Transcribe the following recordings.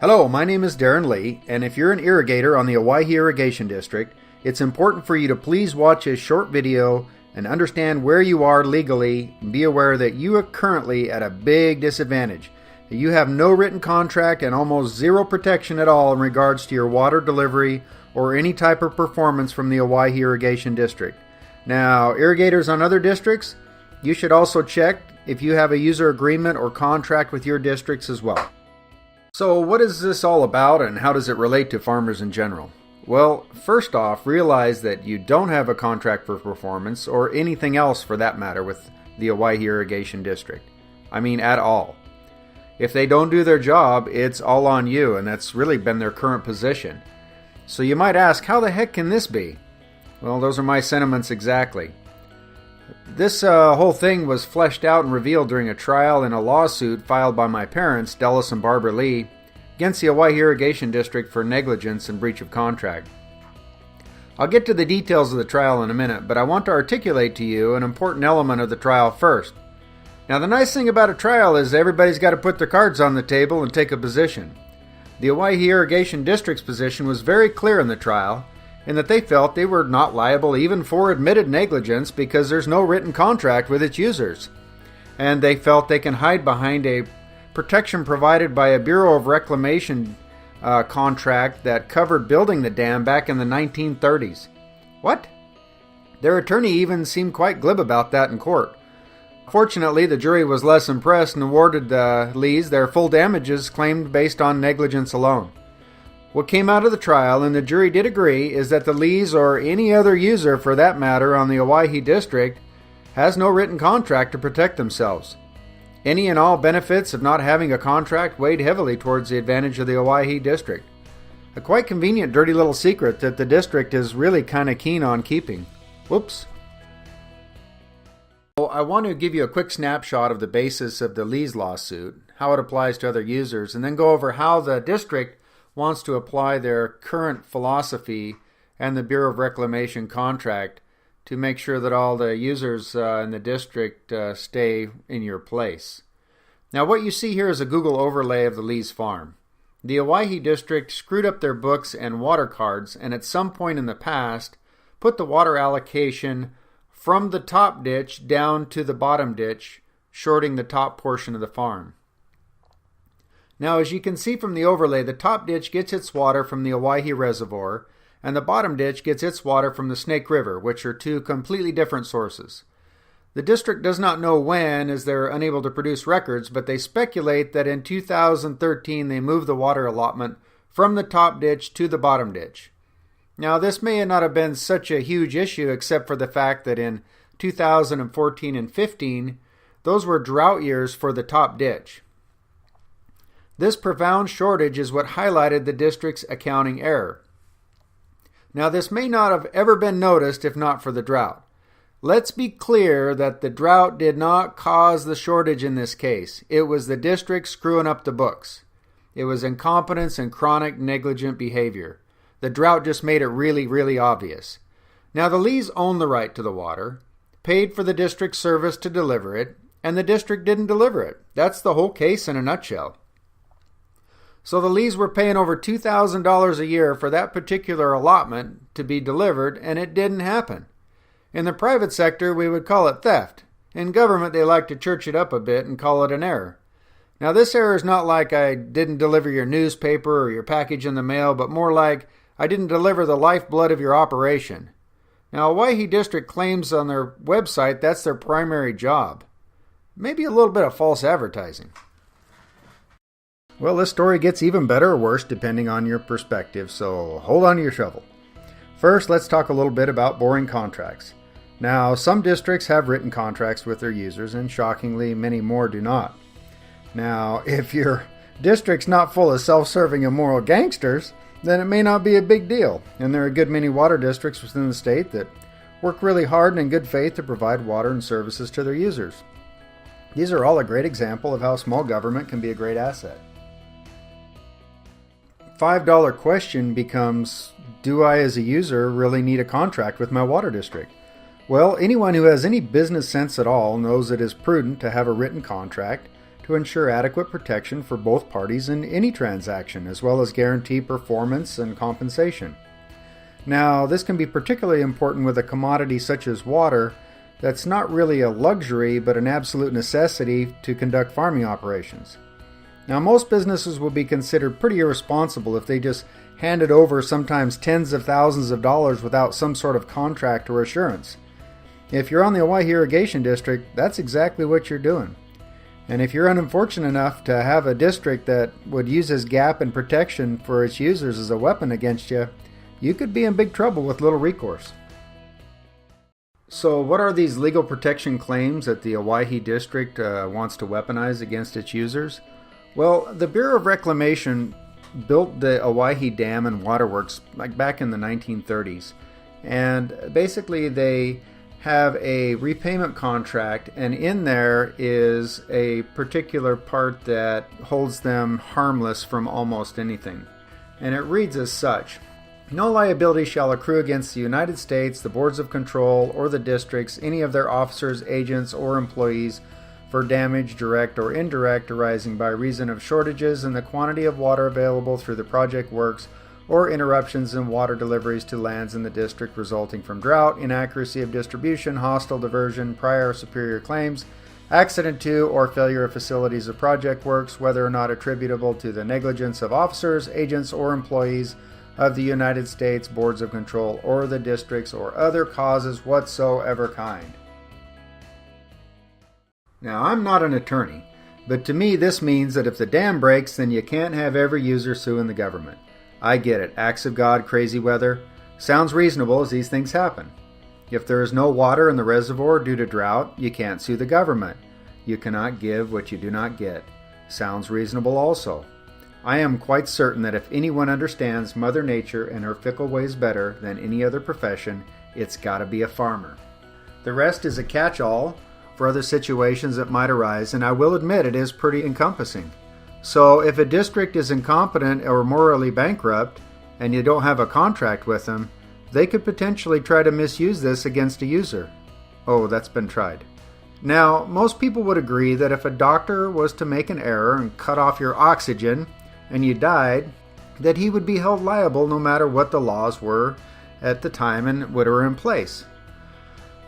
Hello, my name is Darren Lee, and if you're an irrigator on the Owyhee Irrigation District, it's important for you to please watch this short video and understand where you are legally and be aware that you are currently at a big disadvantage. You have no written contract and almost zero protection at all in regards to your water delivery or any type of performance from the Owyhee Irrigation District. Now, irrigators on other districts, you should also check if you have a user agreement or contract with your districts as well. So what is this all about and how does it relate to farmers in general? Well, first off, realize that you don't have a contract for performance or anything else for that matter with the Owyhee Irrigation District. I mean, at all. If they don't do their job, it's all on you, and that's really been their current position. So you might ask, how the heck can this be? Well, those are my sentiments exactly. This whole thing was fleshed out and revealed during a trial in a lawsuit filed by my parents, Dallas and Barbara Lee, against the Owyhee Irrigation District for negligence and breach of contract. I'll get to the details of the trial in a minute, but I want to articulate to you an important element of the trial first. Now, the nice thing about a trial is everybody's got to put their cards on the table and take a position. The Owyhee Irrigation District's position was very clear in the trial, in that they felt they were not liable even for admitted negligence because there's no written contract with its users. And they felt they can hide behind a protection provided by a Bureau of Reclamation contract that covered building the dam back in the 1930s. What? Their attorney even seemed quite glib about that in court. Fortunately, the jury was less impressed and awarded the Lees their full damages claimed based on negligence alone. What came out of the trial, and the jury did agree, is that the Lees or any other user for that matter on the Owyhee District has no written contract to protect themselves. Any and all benefits of not having a contract weighed heavily towards the advantage of the Owyhee District. A quite convenient dirty little secret that the district is really kind of keen on keeping. Whoops. So I want to give you a quick snapshot of the basis of the Lees lawsuit, how it applies to other users, and then go over how the district wants to apply their current philosophy and the Bureau of Reclamation contract to make sure that all the users in the district stay in your place. Now, what you see here is a Google overlay of the Lees farm. The Owyhee District screwed up their books and water cards and at some point in the past put the water allocation from the top ditch down to the bottom ditch, shorting the top portion of the farm. Now, as you can see from the overlay, the top ditch gets its water from the Owyhee Reservoir, and the bottom ditch gets its water from the Snake River, which are two completely different sources. The district does not know when, as they're unable to produce records, but they speculate that in 2013 they moved the water allotment from the top ditch to the bottom ditch. Now, this may not have been such a huge issue except for the fact that in 2014 and 15, those were drought years for the top ditch. This profound shortage is what highlighted the district's accounting error. Now, this may not have ever been noticed if not for the drought. Let's be clear that the drought did not cause the shortage in this case. It was the district screwing up the books. It was incompetence and chronic negligent behavior. The drought just made it really, really obvious. Now, the Lees own the right to the water, paid for the district service to deliver it, and the district didn't deliver it. That's the whole case in a nutshell. So the Lees were paying over $2,000 a year for that particular allotment to be delivered, and it didn't happen. In the private sector, we would call it theft. In government, they like to church it up a bit and call it an error. Now, this error is not like I didn't deliver your newspaper or your package in the mail, but more like I didn't deliver the lifeblood of your operation. Now, Owyhee District claims on their website that's their primary job. Maybe a little bit of false advertising. Well, this story gets even better or worse depending on your perspective, so hold on to your shovel. First, let's talk a little bit about boring contracts. Now, some districts have written contracts with their users, and shockingly, many more do not. Now, if your district's not full of self-serving immoral gangsters, then it may not be a big deal, and there are a good many water districts within the state that work really hard and in good faith to provide water and services to their users. These are all a great example of how small government can be a great asset. $5 question becomes, do I as a user really need a contract with my water district? Well, anyone who has any business sense at all knows it is prudent to have a written contract to ensure adequate protection for both parties in any transaction, as well as guarantee performance and compensation. Now, this can be particularly important with a commodity such as water that's not really a luxury but an absolute necessity to conduct farming operations. Now, most businesses will be considered pretty irresponsible if they just handed over sometimes tens of thousands of dollars without some sort of contract or assurance. If you're on the Owyhee Irrigation District, that's exactly what you're doing. And if you're unfortunate enough to have a district that would use this gap in protection for its users as a weapon against you, you could be in big trouble with little recourse. So what are these legal protection claims that the Owyhee District wants to weaponize against its users? Well, the Bureau of Reclamation built the Owyhee Dam and Waterworks back in the 1930s. And basically they have a repayment contract, and in there is a particular part that holds them harmless from almost anything. And it reads as such: no liability shall accrue against the United States, the boards of control, or the districts, any of their officers, agents, or employees for damage, direct or indirect, arising by reason of shortages in the quantity of water available through the project works, or interruptions in water deliveries to lands in the district resulting from drought, inaccuracy of distribution, hostile diversion, prior or superior claims, accident to or failure of facilities of project works, whether or not attributable to the negligence of officers, agents, or employees of the United States Boards of Control or the districts, or other causes whatsoever kind. Now, I'm not an attorney, but to me this means that if the dam breaks, then you can't have every user suing the government. I get it, acts of God, crazy weather. Sounds reasonable as these things happen. If there is no water in the reservoir due to drought, you can't sue the government. You cannot give what you do not get. Sounds reasonable also. I am quite certain that if anyone understands Mother Nature and her fickle ways better than any other profession, it's gotta be a farmer. The rest is a catch-all for other situations that might arise, and I will admit it is pretty encompassing. So if a district is incompetent or morally bankrupt, and you don't have a contract with them, they could potentially try to misuse this against a user. Oh, that's been tried. Now, most people would agree that if a doctor was to make an error and cut off your oxygen, and you died, that he would be held liable no matter what the laws were at the time and what were in place.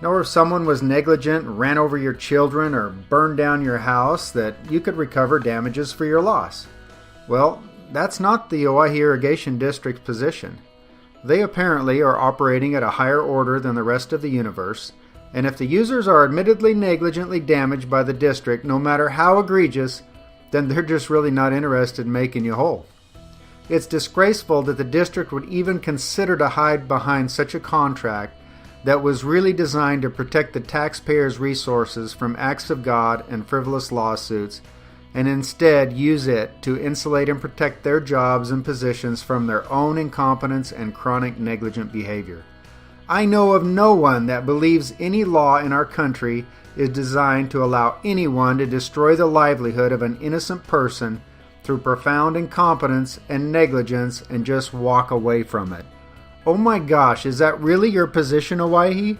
Nor if someone was negligent, ran over your children, or burned down your house, that you could recover damages for your loss. Well, that's not the Owyhee Irrigation District's position. They apparently are operating at a higher order than the rest of the universe, and if the users are admittedly negligently damaged by the district, no matter how egregious, then they're just really not interested in making you whole. It's disgraceful that the district would even consider to hide behind such a contract that was really designed to protect the taxpayers' resources from acts of God and frivolous lawsuits, and instead use it to insulate and protect their jobs and positions from their own incompetence and chronic negligent behavior. I know of no one that believes any law in our country is designed to allow anyone to destroy the livelihood of an innocent person through profound incompetence and negligence and just walk away from it. Oh my gosh, is that really your position, Owyhee?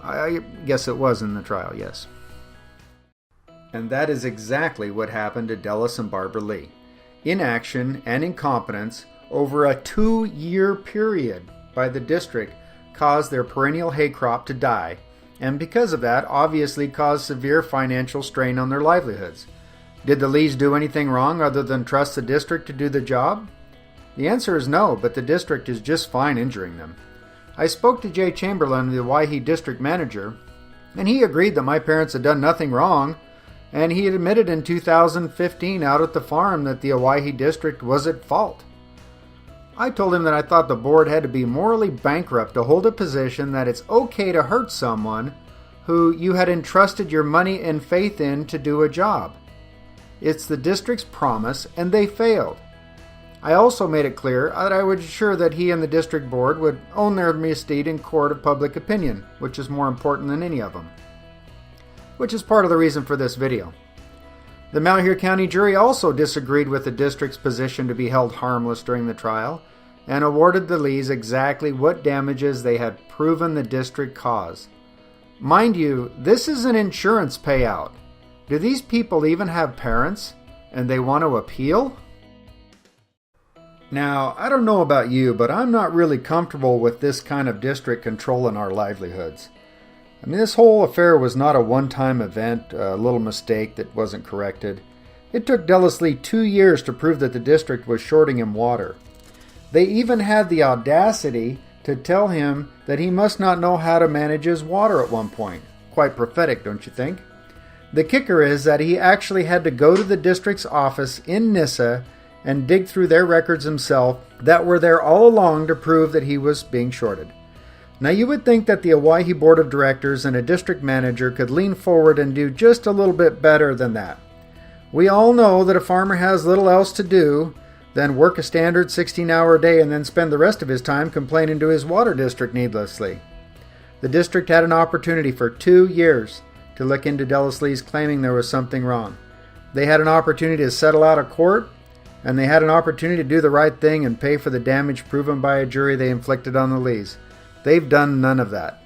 I guess it was in the trial, yes. And that is exactly what happened to Dallas and Barbara Lee. Inaction and incompetence over a 2-year period by the district caused their perennial hay crop to die, and because of that, obviously caused severe financial strain on their livelihoods. Did the Lees do anything wrong other than trust the district to do the job? The answer is no, but the district is just fine injuring them. I spoke to Jay Chamberlain, the Owyhee district manager, and he agreed that my parents had done nothing wrong, and he had admitted in 2015 out at the farm that the Owyhee district was at fault. I told him that I thought the board had to be morally bankrupt to hold a position that it's okay to hurt someone who you had entrusted your money and faith in to do a job. It's the district's promise, and they failed. I also made it clear that I would ensure that he and the district board would own their misdeed in court of public opinion, which is more important than any of them. Which is part of the reason for this video. The Malheur County jury also disagreed with the district's position to be held harmless during the trial and awarded the Lees exactly what damages they had proven the district caused. Mind you, this is an insurance payout. Do these people even have parents and they want to appeal? Now, I don't know about you, but I'm not really comfortable with this kind of district controlling our livelihoods. I mean, this whole affair was not a one-time event, a little mistake that wasn't corrected. It took Delisle 2 years to prove that the district was shorting him water. They even had the audacity to tell him that he must not know how to manage his water at one point. Quite prophetic, don't you think? The kicker is that he actually had to go to the district's office in Nyssa and dig through their records himself that were there all along to prove that he was being shorted. Now you would think that the Owyhee Board of Directors and a district manager could lean forward and do just a little bit better than that. We all know that a farmer has little else to do than work a standard 16-hour day and then spend the rest of his time complaining to his water district needlessly. The district had an opportunity for 2 years to look into Delisle's claiming there was something wrong. They had an opportunity to settle out of court, and they had an opportunity to do the right thing and pay for the damage proven by a jury they inflicted on the Lees. They've done none of that.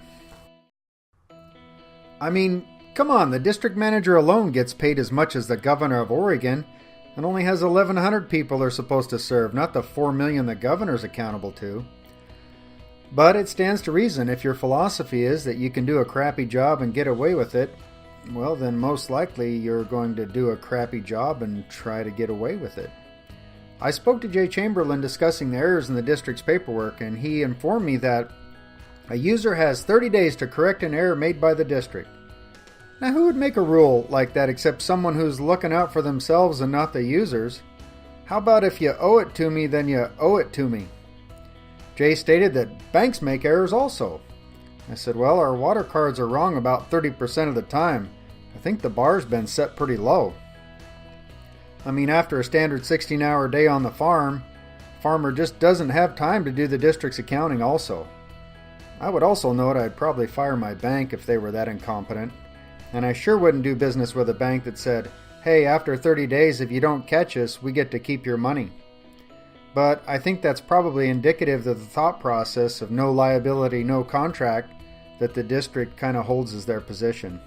I mean, come on, the district manager alone gets paid as much as the governor of Oregon and only has 1,100 people they're supposed to serve, not the 4 million the governor's accountable to. But it stands to reason if your philosophy is that you can do a crappy job and get away with it, well, then most likely you're going to do a crappy job and try to get away with it. I spoke to Jay Chamberlain discussing the errors in the district's paperwork, and he informed me that a user has 30 days to correct an error made by the district. Now, who would make a rule like that except someone who's looking out for themselves and not the users? How about if you owe it to me, then you owe it to me? Jay stated that banks make errors also. I said, well, our water cards are wrong about 30% of the time. I think the bar's been set pretty low. I mean, after a standard 16-hour day on the farm, farmer just doesn't have time to do the district's accounting also. I would also note I'd probably fire my bank if they were that incompetent, and I sure wouldn't do business with a bank that said, hey, after 30 days, if you don't catch us, we get to keep your money. But I think that's probably indicative of the thought process of no liability, no contract that the district kind of holds as their position.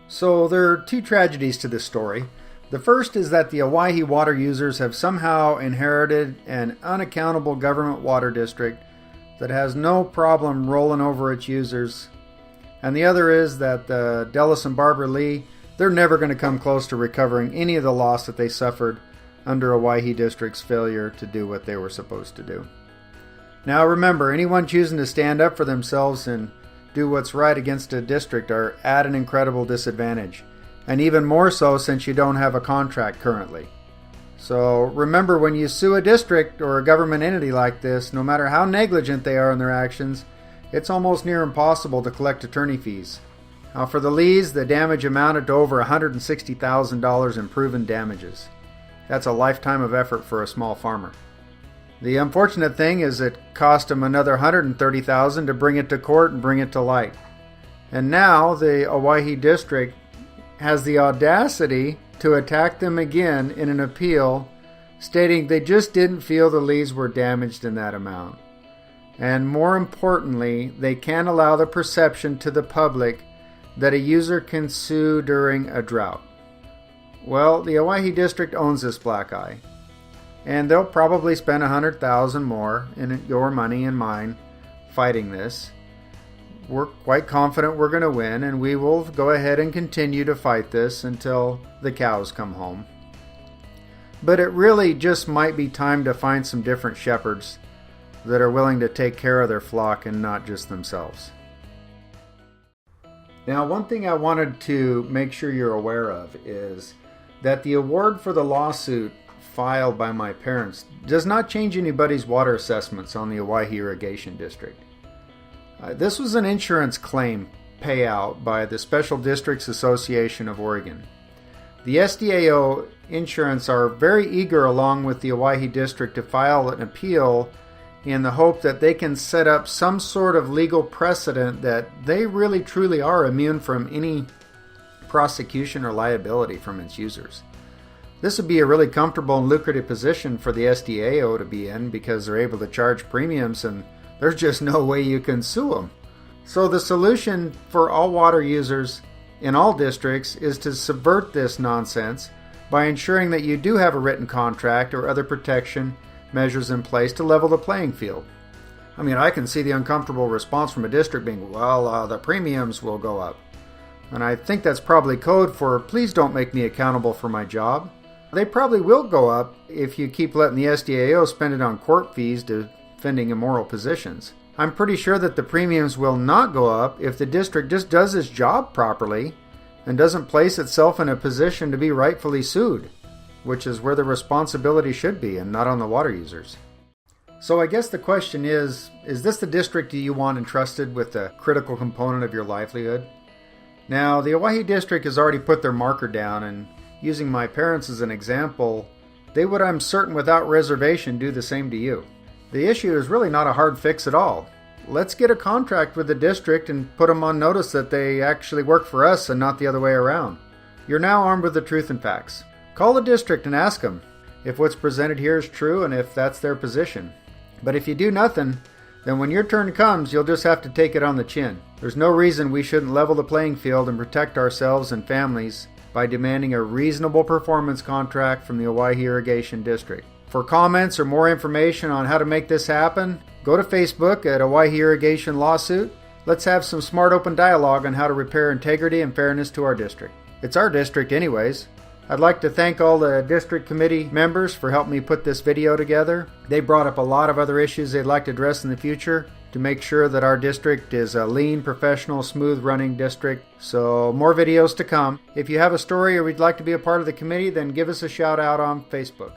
So there are two tragedies to this story. The first is that the Owyhee water users have somehow inherited an unaccountable government water district that has no problem rolling over its users. And the other is that Delis and Barbara Lee, they're never going to come close to recovering any of the loss that they suffered under Owyhee District's failure to do what they were supposed to do. Now remember, anyone choosing to stand up for themselves and do what's right against a district are at an incredible disadvantage, and even more so since you don't have a contract currently. So remember, when you sue a district or a government entity like this, no matter how negligent they are in their actions, it's almost near impossible to collect attorney fees. Now for the Lees, the damage amounted to over $160,000 in proven damages. That's a lifetime of effort for a small farmer. The unfortunate thing is it cost them another $130,000 to bring it to court and bring it to light. And now the Owyhee District has the audacity to attack them again in an appeal, stating they just didn't feel the Lees were damaged in that amount. And more importantly, they can't allow the perception to the public that a user can sue during a drought. Well, the Owyhee District owns this black eye, and they'll probably spend $100,000 more in your money and mine fighting this. We're quite confident we're going to win, and we will go ahead and continue to fight this until the cows come home. But it really just might be time to find some different shepherds that are willing to take care of their flock and not just themselves. Now, one thing I wanted to make sure you're aware of is that the award for the lawsuit filed by my parents does not change anybody's water assessments on the Owyhee Irrigation District. This was an insurance claim payout by the Special Districts Association of Oregon. The SDAO Insurance are very eager, along with the Owyhee District, to file an appeal in the hope that they can set up some sort of legal precedent that they really truly are immune from any prosecution or liability from its users. This would be a really comfortable and lucrative position for the SDAO to be in, because they're able to charge premiums and there's just no way you can sue them. So the solution for all water users in all districts is to subvert this nonsense by ensuring that you do have a written contract or other protection measures in place to level the playing field. I mean, I can see the uncomfortable response from a district being, well, the premiums will go up. And I think that's probably code for, please don't make me accountable for my job. They probably will go up if you keep letting the SDAO spend it on court fees defending immoral positions. I'm pretty sure that the premiums will not go up if the district just does its job properly and doesn't place itself in a position to be rightfully sued, which is where the responsibility should be and not on the water users. So I guess the question is this the district you want entrusted with a critical component of your livelihood? Now, the Owyhee district has already put their marker down, and using my parents as an example, they would, I'm certain, without reservation, do the same to you. The issue is really not a hard fix at all. Let's get a contract with the district and put them on notice that they actually work for us and not the other way around. You're now armed with the truth and facts. Call the district and ask them if what's presented here is true and if that's their position. But if you do nothing, then when your turn comes, you'll just have to take it on the chin. There's no reason we shouldn't level the playing field and protect ourselves and families by demanding a reasonable performance contract from the Owyhee Irrigation District. For comments or more information on how to make this happen, go to Facebook at Owyhee Irrigation Lawsuit. Let's have some smart open dialogue on how to repair integrity and fairness to our district. It's our district anyways. I'd like to thank all the district committee members for helping me put this video together. They brought up a lot of other issues they'd like to address in the future to make sure that our district is a lean, professional, smooth-running district. So more videos to come. If you have a story or would like to be a part of the committee, then give us a shout out on Facebook.